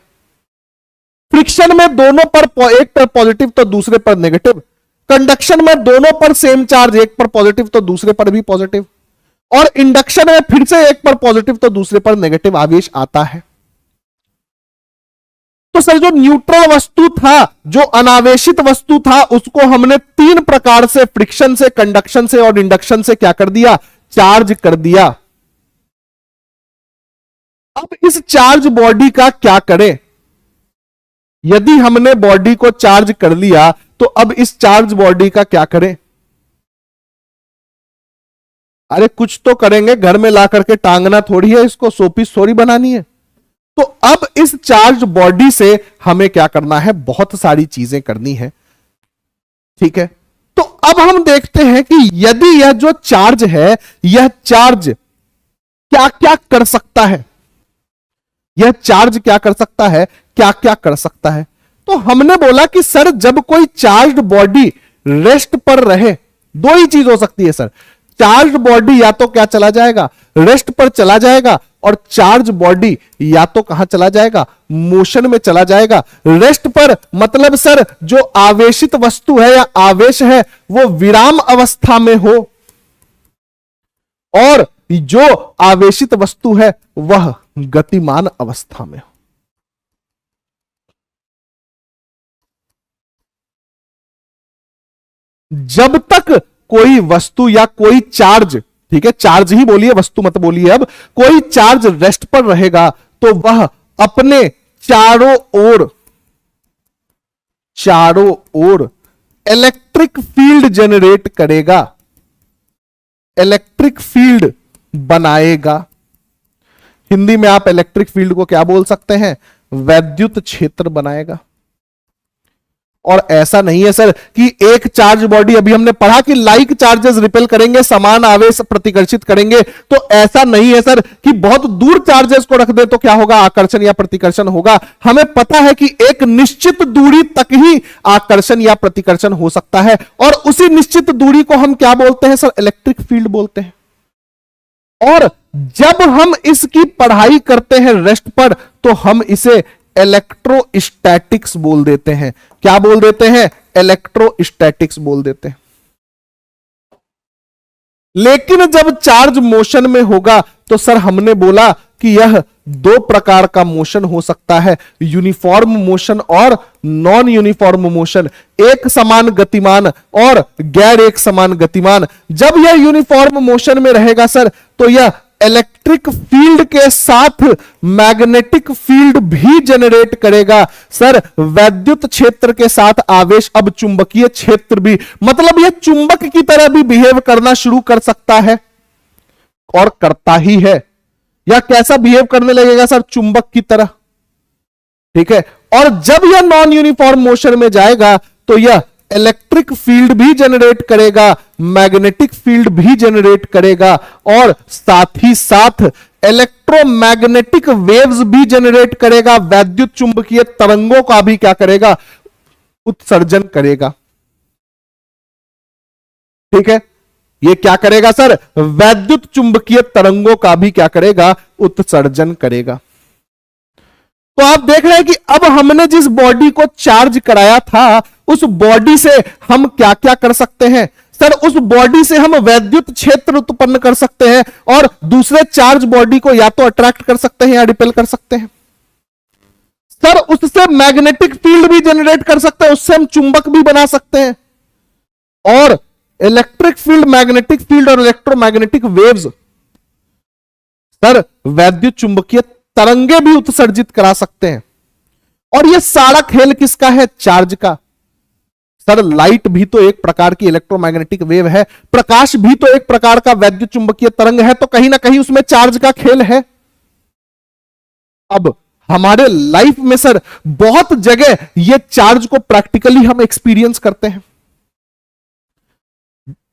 फ्रिक्शन में दोनों पर, एक पर पॉजिटिव तो दूसरे पर नेगेटिव, कंडक्शन में दोनों पर सेम चार्ज, एक पर पॉजिटिव तो दूसरे पर भी पॉजिटिव, और इंडक्शन में फिर से एक पर पॉजिटिव तो दूसरे पर नेगेटिव आवेश आता है। तो सर जो न्यूट्रल वस्तु था, जो अनावेशित वस्तु था, उसको हमने तीन प्रकार से, फ्रिक्शन से, कंडक्शन से और इंडक्शन से क्या कर दिया, चार्ज कर दिया। अब इस चार्ज बॉडी का क्या करें, यदि हमने बॉडी को चार्ज कर लिया तो अब इस चार्ज बॉडी का क्या करें? अरे कुछ तो करेंगे, घर में ला करके टांगना थोड़ी है इसको, शोपीस थोड़ी बनानी है। तो अब इस चार्ज बॉडी से हमें क्या करना है, बहुत सारी चीजें करनी है, ठीक है। तो अब हम देखते हैं कि यदि यह जो चार्ज है, यह चार्ज क्या क्या कर सकता है, यह चार्ज क्या कर सकता है, क्या क्या कर सकता है। तो हमने बोला कि सर जब कोई चार्ज बॉडी रेस्ट पर रहे, दो ही चीज हो सकती है सर, चार्ज बॉडी या तो क्या चला जाएगा, रेस्ट पर चला जाएगा, और चार्ज बॉडी या तो कहां चला जाएगा, मोशन में चला जाएगा। रेस्ट पर मतलब सर जो आवेशित वस्तु है या आवेश है वो विराम अवस्था में हो, और जो आवेशित वस्तु है वह गतिमान अवस्था में हो। जब तक कोई वस्तु या कोई चार्ज, ठीक है चार्ज ही बोलिए, वस्तु मत बोलिए, अब कोई चार्ज रेस्ट पर रहेगा तो वह अपने चारों ओर इलेक्ट्रिक फील्ड जनरेट करेगा, इलेक्ट्रिक फील्ड बनाएगा। हिंदी में आप इलेक्ट्रिक फील्ड को क्या बोल सकते हैं, वैद्युत क्षेत्र बनाएगा। और ऐसा नहीं है सर कि एक चार्ज बॉडी, अभी हमने पढ़ा कि लाइक चार्जेस रिपेल करेंगे, समान आवेश प्रतिकर्षित करेंगे, तो ऐसा नहीं है सर कि बहुत दूर चार्जेस को रख दे तो क्या होगा, आकर्षण या प्रतिकर्षण होगा। हमें पता है कि एक निश्चित दूरी तक ही आकर्षण या प्रतिकर्षण हो सकता है, और उसी निश्चित दूरी को हम क्या बोलते हैं सर, इलेक्ट्रिक फील्ड बोलते हैं। और जब हम इसकी पढ़ाई करते हैं रेस्ट पर, तो हम इसे इलेक्ट्रोस्टैटिक्स बोल देते हैं। क्या बोल देते हैं, इलेक्ट्रोस्टैटिक्स बोल देते हैं। लेकिन जब चार्ज मोशन में होगा तो सर हमने बोला कि यह दो प्रकार का मोशन हो सकता है, यूनिफॉर्म मोशन और नॉन यूनिफॉर्म मोशन, एक समान गतिमान और गैर एक समान गतिमान। जब यह यूनिफॉर्म मोशन में रहेगा सर तो यह इलेक्ट्रिक फील्ड के साथ मैग्नेटिक फील्ड भी जनरेट करेगा। सर वैद्युत क्षेत्र के साथ आवेश अब चुंबकीय क्षेत्र भी, मतलब यह चुंबक की तरह भी बिहेव करना शुरू कर सकता है, और करता ही है। या कैसा बिहेव करने लगेगा सर, चुंबक की तरह, ठीक है। और जब यह नॉन यूनिफॉर्म मोशन में जाएगा तो यह इलेक्ट्रिक फील्ड भी जनरेट करेगा, मैग्नेटिक फील्ड भी जनरेट करेगा, और साथ ही साथ इलेक्ट्रोमैग्नेटिक वेव्स भी जनरेट करेगा, वैद्युत चुंबकीय तरंगों का भी क्या करेगा, उत्सर्जन करेगा, ठीक है। ये क्या करेगा सर, वैद्युत चुंबकीय तरंगों का भी क्या करेगा, उत्सर्जन करेगा। तो आप देख रहे हैं कि अब हमने जिस बॉडी को चार्ज कराया था उस बॉडी से हम क्या क्या कर सकते हैं सर, उस बॉडी से हम वैद्युत क्षेत्र उत्पन्न कर सकते हैं, और दूसरे चार्ज बॉडी को या तो अट्रैक्ट कर सकते हैं या रिपेल कर सकते हैं। सर उससे मैग्नेटिक फील्ड भी जनरेट कर सकते हैं, उससे हम चुंबक भी बना सकते हैं, और इलेक्ट्रिक फील्ड, मैग्नेटिक फील्ड और इलेक्ट्रोमैग्नेटिक वेव्स सर वैद्युत चुंबकीय तरंगे भी उत्सर्जित करा सकते हैं। और यह सारा खेल किसका है? चार्ज का। सर लाइट भी तो एक प्रकार की इलेक्ट्रोमैग्नेटिक वेव है, प्रकाश भी तो एक प्रकार का वैद्युत चुंबकीय तरंग है, तो कहीं ना कहीं उसमें चार्ज का खेल है। अब हमारे लाइफ में सर बहुत जगह ये चार्ज को प्रैक्टिकली हम एक्सपीरियंस करते हैं।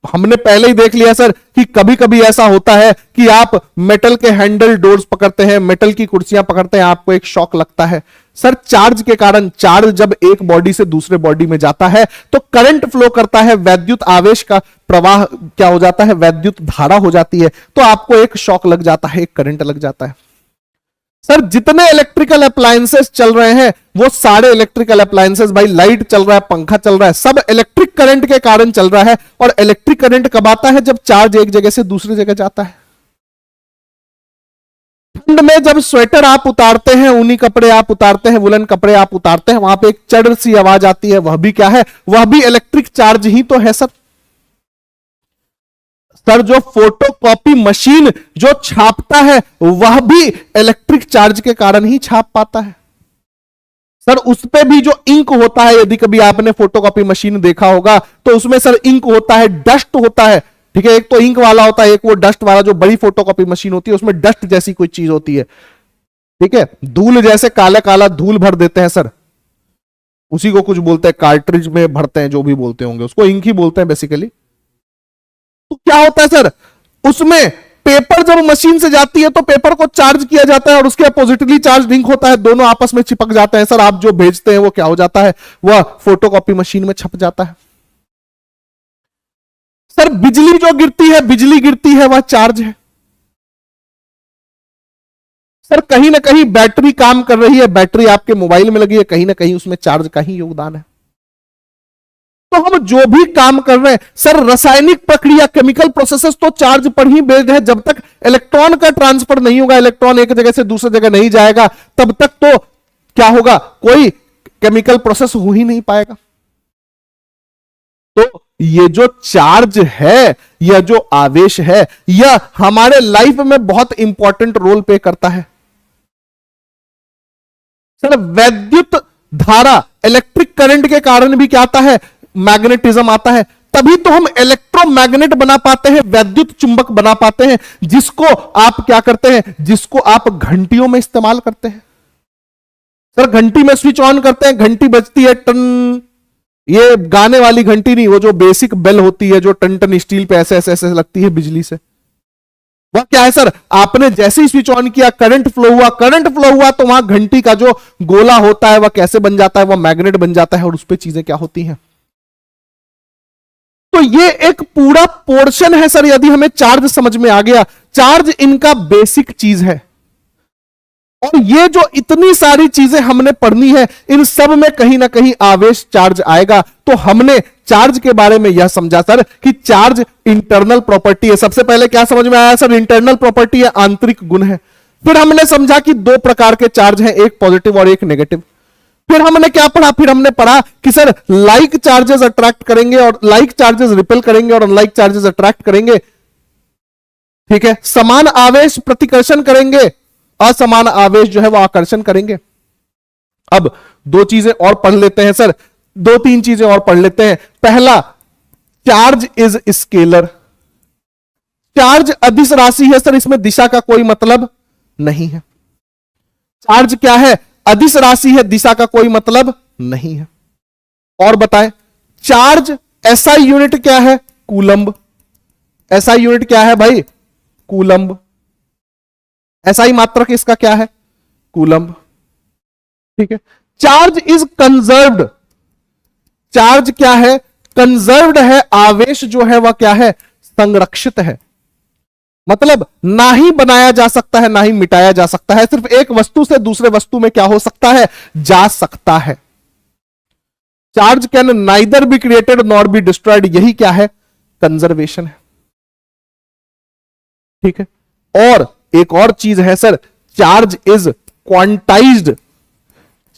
हमने पहले ही देख लिया सर कि कभी कभी ऐसा होता है कि आप मेटल के हैंडल डोर्स पकड़ते हैं, मेटल की कुर्सियां पकड़ते हैं, आपको एक शॉक लगता है। सर चार्ज के कारण, चार्ज जब एक बॉडी से दूसरे बॉडी में जाता है तो करंट फ्लो करता है, वैद्युत आवेश का प्रवाह क्या हो जाता है? वैद्युत धारा हो जाती है, तो आपको एक शॉक लग जाता है, एक करंट लग जाता है। सर जितने इलेक्ट्रिकल अप्लायंसेस चल रहे हैं वो सारे इलेक्ट्रिकल अप्लायंसेस, भाई लाइट चल रहा है, पंखा चल रहा है, सब इलेक्ट्रिक करंट के कारण चल रहा है। और इलेक्ट्रिक करंट कब आता है? जब चार्ज एक जगह से दूसरी जगह जाता है। ठंड में जब स्वेटर आप उतारते हैं, ऊनी कपड़े आप उतारते हैं, वुलन कपड़े आप उतारते हैं, वहां पे एक चढ़ सी आवाज आती है, वह भी क्या है? वह भी इलेक्ट्रिक चार्ज ही तो है सर। सर जो फोटोकॉपी मशीन जो छापता है वह भी इलेक्ट्रिक चार्ज के कारण ही छाप पाता है। सर उस पे भी जो इंक होता है, यदि कभी आपने फोटोकॉपी मशीन देखा होगा तो उसमें सर इंक होता है, डस्ट होता है, ठीक है। एक तो इंक वाला होता है, एक वो डस्ट वाला, जो बड़ी फोटोकॉपी मशीन होती है उसमें डस्ट जैसी कोई चीज होती है, ठीक है, धूल जैसे काला काला धूल भर देते हैं सर, उसी को कुछ बोलते हैं, कार्ट्रिज में भरते हैं, जो भी बोलते होंगे उसको इंक ही बोलते हैं बेसिकली। तो क्या होता है सर, उसमें पेपर जब मशीन से जाती है तो पेपर को चार्ज किया जाता है और उसके पॉजिटिवली चार्ज इंक होता है, दोनों आपस में चिपक जाते हैं सर। आप जो भेजते हैं वो क्या हो जाता है? वह फोटोकॉपी मशीन में छप जाता है। सर बिजली जो गिरती है, बिजली गिरती है वह चार्ज है। सर कहीं ना कहीं बैटरी काम कर रही है, बैटरी आपके मोबाइल में लगी है, कहीं ना कहीं उसमें चार्ज का ही योगदान है। तो हम जो भी काम कर रहे हैं सर, रासायनिक प्रक्रिया, केमिकल प्रोसेसेस तो चार्ज पर ही बेस्ड है। जब तक इलेक्ट्रॉन का ट्रांसफर नहीं होगा, इलेक्ट्रॉन एक जगह से दूसरी जगह नहीं जाएगा, तब तक तो क्या होगा? कोई केमिकल प्रोसेस हो ही नहीं पाएगा। तो ये जो चार्ज है, यह जो आवेश है, यह हमारे लाइफ में बहुत इंपॉर्टेंट रोल प्ले करता है। सर वैद्युत धारा, इलेक्ट्रिक करंट के कारण भी क्या आता है? मैग्नेटिज्म आता है। तभी तो हम इलेक्ट्रोमैग्नेट बना पाते हैं, वैद्युत चुंबक बना पाते हैं, जिसको आप क्या करते हैं? जिसको आप घंटियों में इस्तेमाल करते हैं। सर घंटी में स्विच ऑन करते हैं, घंटी बजती है, टन, ये गाने वाली घंटी नहीं, वो जो बेसिक बेल होती है जो टन टन स्टील पे ऐसे ऐसे ऐसे लगती है बिजली से, वह क्या है सर? आपने जैसे ही स्विच ऑन किया, करंट फ्लो हुआ, करंट फ्लो हुआ तो वहां घंटी का जो गोला होता है वह कैसे बन जाता है? वह मैग्नेट बन जाता है और उस पर चीजें क्या होती हैं? तो ये एक पूरा पोर्शन है सर। यदि हमें चार्ज समझ में आ गया, चार्ज इनका बेसिक चीज है। और ये जो इतनी सारी चीजें हमने पढ़नी है, इन सब में कहीं ना कहीं आवेश चार्ज आएगा। तो हमने चार्ज के बारे में यह समझा सर कि चार्ज इंटरनल प्रॉपर्टी है। सबसे पहले क्या समझ में आया सर? इंटरनल प्रॉपर्टी है, आंतरिक गुण है। फिर हमने समझा कि दो प्रकार के चार्ज हैं, एक पॉजिटिव और एक नेगेटिव। फिर हमने क्या पढ़ा? फिर हमने पढ़ा कि सर लाइक चार्जेस अट्रैक्ट करेंगे और लाइक चार्जेस रिपेल करेंगे और अनलाइक चार्जेस अट्रैक्ट करेंगे, ठीक है। समान आवेश प्रतिकर्षण करेंगे, असमान आवेश जो है वो आकर्षण करेंगे। अब दो चीजें और पढ़ लेते हैं सर, दो तीन चीजें और पढ़ लेते हैं। पहला, चार्ज इज स्केलर। चार्ज अदिश राशि है सर, इसमें दिशा का कोई मतलब नहीं है। चार्ज क्या है? अदिश राशि है, दिशा का कोई मतलब नहीं है। और बताएं, चार्ज एसआई यूनिट क्या है? कूलंब। एसआई यूनिट क्या है भाई? कूलंब। एसआई मात्रक इसका क्या है? कूलंब, ठीक है। Charge is conserved. चार्ज क्या है? कंजर्व्ड है। आवेश जो है वह क्या है? संरक्षित है। मतलब ना ही बनाया जा सकता है ना ही मिटाया जा सकता है, सिर्फ एक वस्तु से दूसरे वस्तु में क्या हो सकता है? जा सकता है। Charge can neither be created nor be destroyed. यही क्या है? कंजर्वेशन है, ठीक है। और एक और चीज है sir, charge is quantized.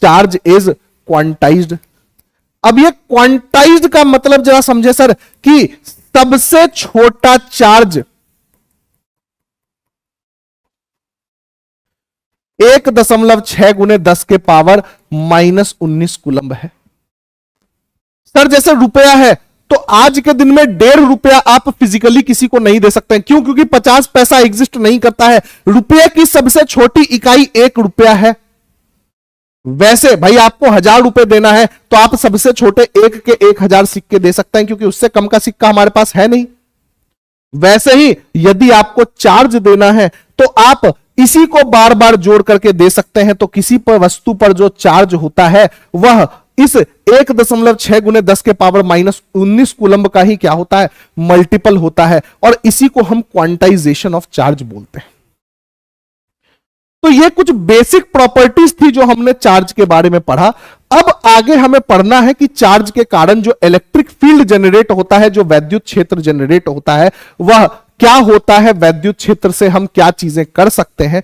Charge is quantized. अब ये क्वांटाइज्ड का मतलब जरा समझे सर, कि सबसे छोटा चार्ज 1.6 गुने 10 के पावर -19 कूलम्ब है। सर जैसे रुपया है तो आज के दिन में 1.5 रुपया आप फिजिकली किसी को नहीं दे सकते हैं। क्यों? क्योंकि 50 पैसा एग्जिस्ट नहीं करता है। रुपये की सबसे छोटी इकाई 1 रुपया है। वैसे भाई आपको 1000 रुपए देना है तो आप सबसे छोटे एक के 1000 सिक्के दे सकते हैं, क्योंकि उससे कम का सिक्का हमारे पास है नहीं। वैसे ही यदि आपको चार्ज देना है तो आप इसी को बार बार जोड़ करके दे सकते हैं। तो किसी पर वस्तु पर जो चार्ज होता है वह इस 1.6 गुने 10 के पावर -19 कूलम्ब का ही क्या होता है, मल्टीपल होता है। और इसी को हम क्वांटाइजेशन ऑफ चार्ज बोलते हैं। तो ये कुछ बेसिक प्रॉपर्टीज थी जो हमने चार्ज के बारे में पढ़ा। अब आगे हमें पढ़ना है कि चार्ज के कारण जो इलेक्ट्रिक फील्ड जनरेट होता है, जो वैद्युत क्षेत्र जनरेट होता है, वह क्या होता है, वैद्युत क्षेत्र से हम क्या चीजें कर सकते हैं।